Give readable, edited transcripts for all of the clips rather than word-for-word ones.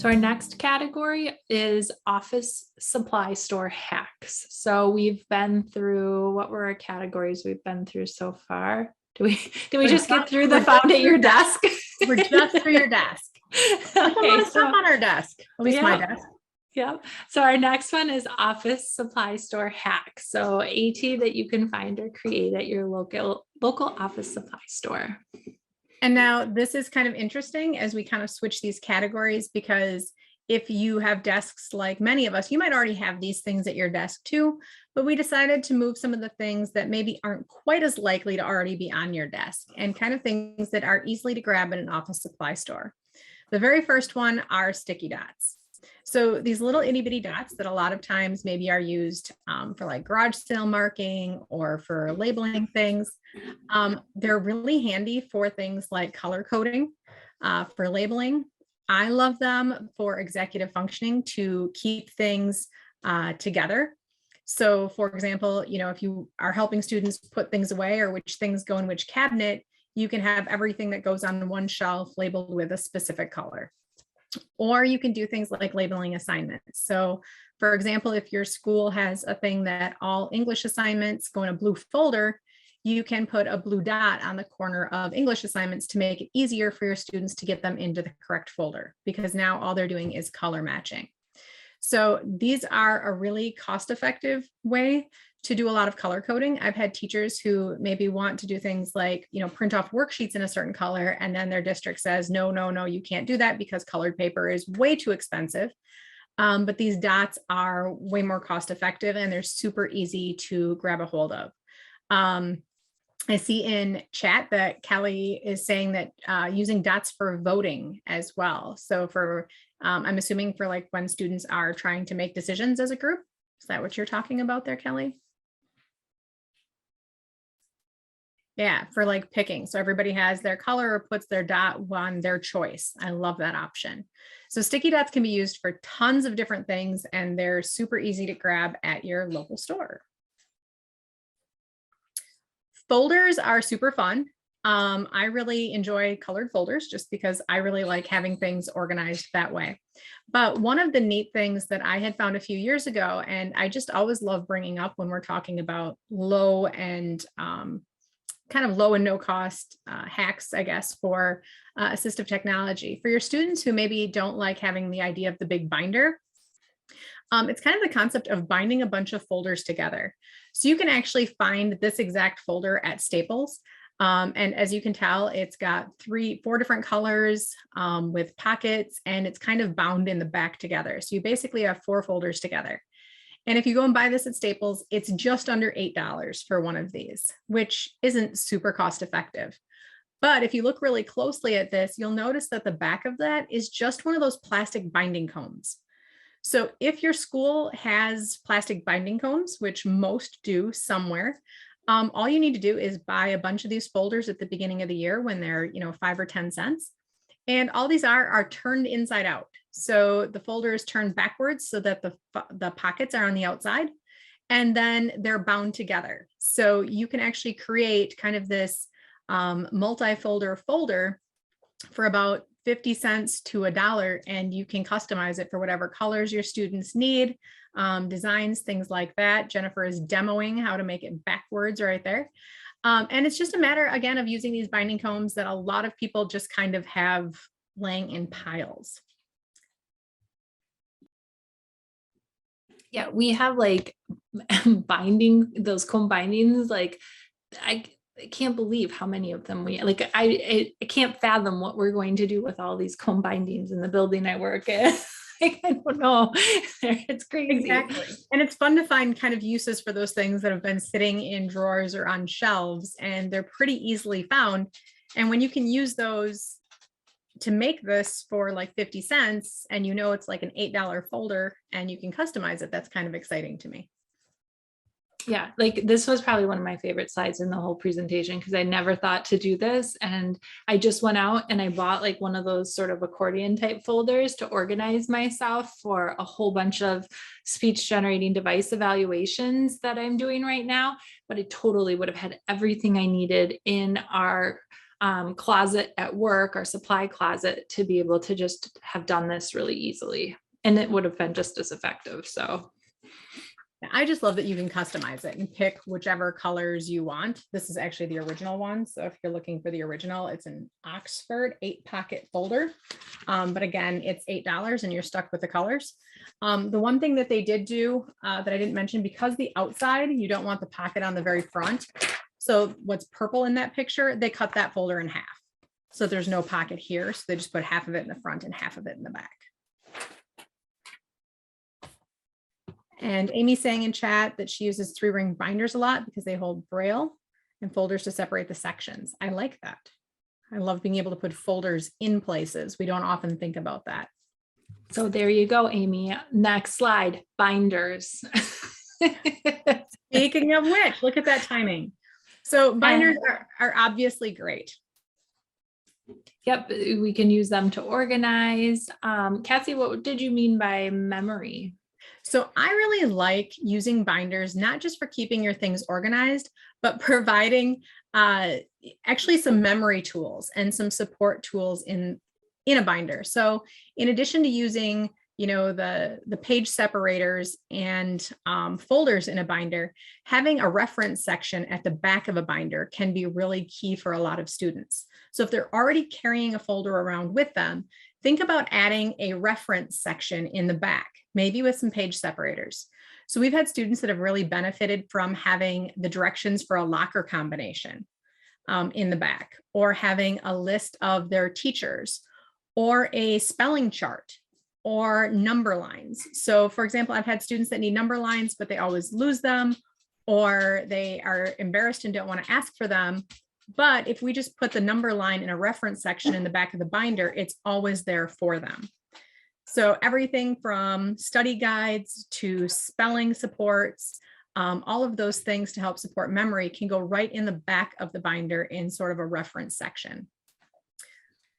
So our next category is office supply store hacks. So we've been through, what were our categories we've been through so far? Did we just get through the found at your desk? We're just through your desk. There's a lot of stuff on our desk, at least my desk. Yep. So our next one is office supply store hacks. So AT that you can find or create at your local office supply store. And now this is kind of interesting as we kind of switch these categories, because if you have desks like many of us, you might already have these things at your desk too, but we decided to move some of the things that maybe aren't quite as likely to already be on your desk and kind of things that are easily to grab in an office supply store. The very first one are sticky dots. So these little itty bitty dots that a lot of times maybe are used for like garage sale marking or for labeling things. They're really handy for things like color coding, for labeling. I love them for executive functioning to keep things together. So for example, if you are helping students put things away or which things go in which cabinet, you can have everything that goes on one shelf labeled with a specific color. Or you can do things like labeling assignments. So for example, if your school has a thing that all English assignments go in a blue folder, you can put a blue dot on the corner of English assignments to make it easier for your students to get them into the correct folder, because now all they're doing is color matching. So these are a really cost-effective way to do a lot of color coding. I've had teachers who maybe want to do things like, print off worksheets in a certain color, and then their district says, no, you can't do that because colored paper is way too expensive. But these dots are way more cost-effective and they're super easy to grab a hold of. I see in chat that Kelly is saying that using dots for voting as well. So for, I'm assuming for like when students are trying to make decisions as a group. Is that what you're talking about there, Kelly? Yeah, for like picking. So everybody has their color or puts their dot on their choice. I love that option. So sticky dots can be used for tons of different things, and they're super easy to grab at your local store. Folders are super fun. I really enjoy colored folders just because I really like having things organized that way. But one of the neat things that I had found a few years ago, and I just always love bringing up when we're talking about low and kind of low and no cost hacks, I guess, for assistive technology. For your students who maybe don't like having the idea of the big binder, it's kind of the concept of binding a bunch of folders together. So you can actually find this exact folder at Staples. And as you can tell, it's got 4 different colors with pockets, and it's kind of bound in the back together. So you basically have 4 folders together. And if you go and buy this at Staples, it's just under $8 for one of these, which isn't super cost effective. But if you look really closely at this, you'll notice that the back of that is just one of those plastic binding cones. So if your school has plastic binding cones, which most do somewhere, all you need to do is buy a bunch of these folders at the beginning of the year when they're 5 or 10 cents. And all these are turned inside out. So the folder is turned backwards so that the pockets are on the outside, and then they're bound together. So you can actually create kind of this multi-folder folder for about 50 cents to $1, and you can customize it for whatever colors your students need, designs, things like that. Jennifer is demoing how to make it backwards right there. And it's just a matter, again, of using these binding combs that a lot of people just kind of have laying in piles. Yeah, we have like those comb bindings. Like I can't believe how many of them I can't fathom what we're going to do with all these comb bindings in the building I work in. I don't know. It's crazy. Exactly. And it's fun to find kind of uses for those things that have been sitting in drawers or on shelves, and they're pretty easily found. And when you can use those to make this for like 50 cents, and it's like an $8 folder and you can customize it, that's kind of exciting to me. Yeah, like this was probably one of my favorite slides in the whole presentation, because I never thought to do this. And I just went out and I bought like one of those sort of accordion type folders to organize myself for a whole bunch of speech generating device evaluations that I'm doing right now. But I totally would have had everything I needed in our closet at work, our supply closet, to be able to just have done this really easily. And it would have been just as effective. So I just love that you can customize it and pick whichever colors you want. This is actually the original one. So if you're looking for the original, it's an Oxford 8-pocket folder. But again, it's $8 and you're stuck with the colors. The one thing that they did do that I didn't mention, because the outside, you don't want the pocket on the very front. So what's purple in that picture, they cut that folder in half. So there's no pocket here. So they just put half of it in the front and half of it in the back. And Amy's saying in chat that she uses 3-ring binders a lot because they hold braille and folders to separate the sections. I like that. I love being able to put folders in places. We don't often think about that. So there you go, Amy. Next slide, binders. Speaking of which, look at that timing. So binders are obviously great. Yep, we can use them to organize. Cassie, what did you mean by memory? So I really like using binders, not just for keeping your things organized, but providing actually some memory tools and some support tools in a binder. So in addition to using, the page separators and folders in a binder, having a reference section at the back of a binder can be really key for a lot of students. So if they're already carrying a folder around with them, think about adding a reference section in the back, maybe with some page separators. So we've had students that have really benefited from having the directions for a locker combination in the back, or having a list of their teachers, or a spelling chart, or number lines. So for example, I've had students that need number lines, but they always lose them, or they are embarrassed and don't want to ask for them. But if we just put the number line in a reference section in the back of the binder, it's always there for them. So everything from study guides to spelling supports, all of those things to help support memory can go right in the back of the binder in sort of a reference section.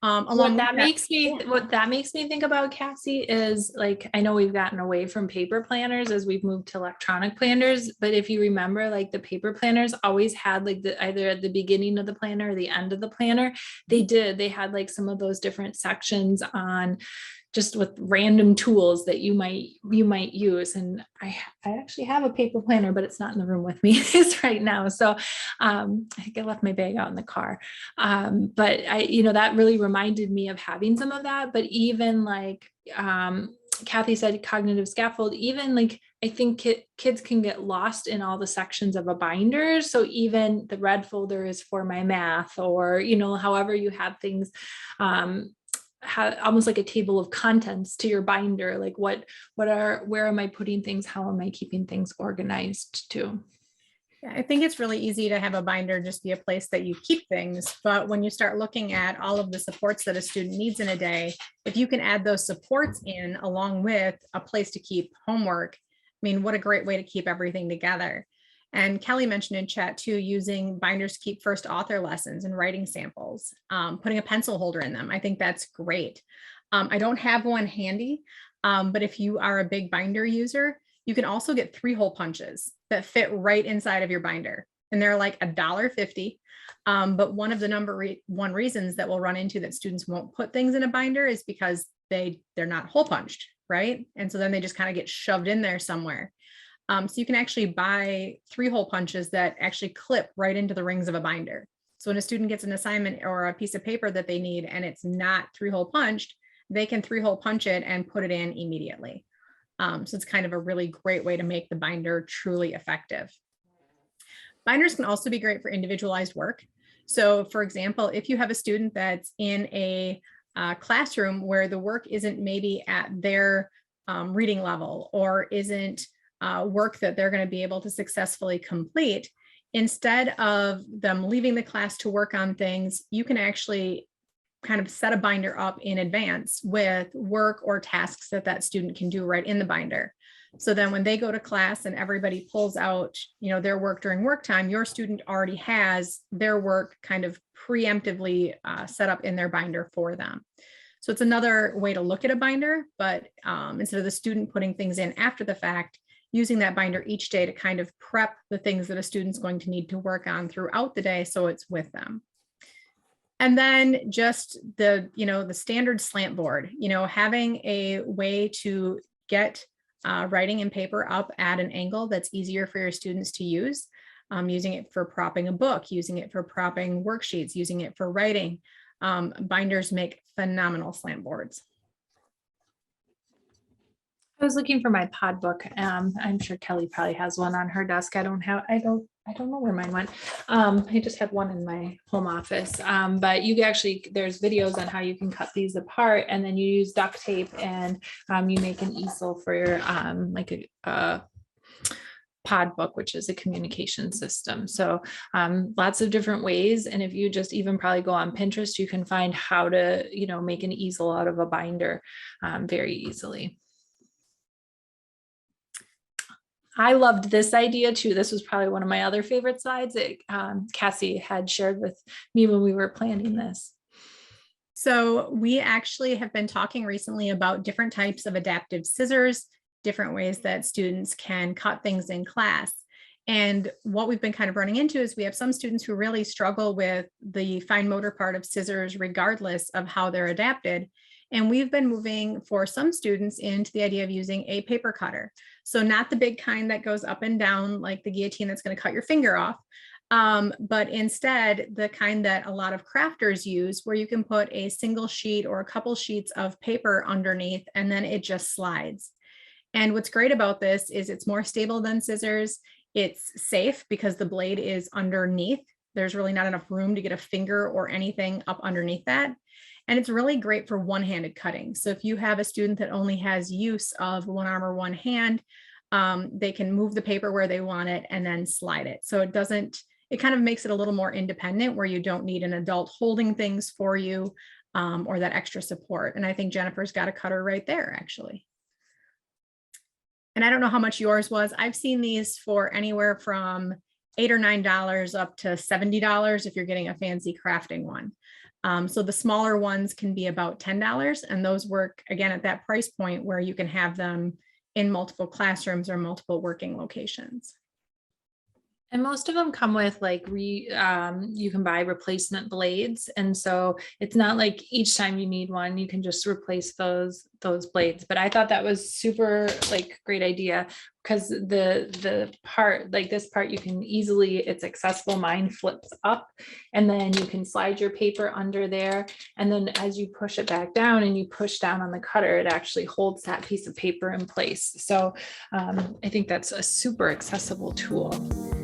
What that makes me think about, Cassie, is like, I know we've gotten away from paper planners as we've moved to electronic planners, but if you remember, like the paper planners always had like either at the beginning of the planner or the end of the planner, they had like some of those different sections on just with random tools that you might use. And I actually have a paper planner, but it's not in the room with me it's right now. So I think I left my bag out in the car. But that really reminded me of having some of that. But even like Kathy said, cognitive scaffold, even like, I think kids can get lost in all the sections of a binder. So even the red folder is for my math, or, however you have things, almost like a table of contents to your binder, like where am I putting things, how am I keeping things organized too. Yeah, I think it's really easy to have a binder just be a place that you keep things, but when you start looking at all of the supports that a student needs in a day, if you can add those supports in along with a place to keep homework, I mean, what a great way to keep everything together. And Kelly mentioned in chat too, using binders to keep first author lessons and writing samples, putting a pencil holder in them. I think that's great. I don't have one handy, but if you are a big binder user, you can also get 3-hole punches that fit right inside of your binder. And they're like $1.50. But one of the number one reasons that we'll run into that students won't put things in a binder is because they're not hole punched, right? And so then they just kind of get shoved in there somewhere. So you can actually buy 3-hole punches that actually clip right into the rings of a binder. So when a student gets an assignment or a piece of paper that they need and it's not 3-hole punched, they can 3-hole punch it and put it in immediately. So it's kind of a really great way to make the binder truly effective. Binders can also be great for individualized work. So for example, if you have a student that's in a classroom where the work isn't maybe at their reading level, or isn't work that they're going to be able to successfully complete, instead of them leaving the class to work on things, you can actually kind of set a binder up in advance with work or tasks that student can do right in the binder. So then when they go to class and everybody pulls out, their work during work time, your student already has their work kind of preemptively set up in their binder for them. So it's another way to look at a binder, but instead of the student putting things in after the fact, using that binder each day to kind of prep the things that a student's going to need to work on throughout the day so it's with them. And then just the, the standard slant board, having a way to get writing and paper up at an angle that's easier for your students to use, using it for propping a book, using it for propping worksheets, using it for writing. Binders make phenomenal slant boards. I was looking for my pod book. I'm sure Kelly probably has one on her desk. I don't know where mine went. I just had one in my home office. But you actually, there's videos on how you can cut these apart, and then you use duct tape, and you make an easel for your like a pod book, which is a communication system. So lots of different ways. And if you just even probably go on Pinterest, you can find how to, make an easel out of a binder very easily. I loved this idea too. This was probably one of my other favorite slides that Cassie had shared with me when we were planning this. So we actually have been talking recently about different types of adaptive scissors, different ways that students can cut things in class. And what we've been kind of running into is we have some students who really struggle with the fine motor part of scissors, regardless of how they're adapted. And we've been moving for some students into the idea of using a paper cutter. So not the big kind that goes up and down like the guillotine that's going to cut your finger off, but instead the kind that a lot of crafters use, where you can put a single sheet or a couple sheets of paper underneath, and then it just slides. And what's great about this is it's more stable than scissors. It's safe because the blade is underneath. There's really not enough room to get a finger or anything up underneath that. And it's really great for one-handed cutting. So if you have a student that only has use of one arm or one hand, they can move the paper where they want it and then slide it. So it kind of makes it a little more independent, where you don't need an adult holding things for you or that extra support. And I think Jennifer's got a cutter right there, actually. And I don't know how much yours was. I've seen these for anywhere from $8 or $9 up to $70 if you're getting a fancy crafting one. So the smaller ones can be about $10, and those work again at that price point where you can have them in multiple classrooms or multiple working locations. And most of them come with like you can buy replacement blades. And so it's not like each time you need one, you can just replace those blades. But I thought that was super great idea, because the part, like this part, you can easily, it's accessible. Mine flips up, and then you can slide your paper under there. And then as you push it back down and you push down on the cutter, it actually holds that piece of paper in place. So I think that's a super accessible tool.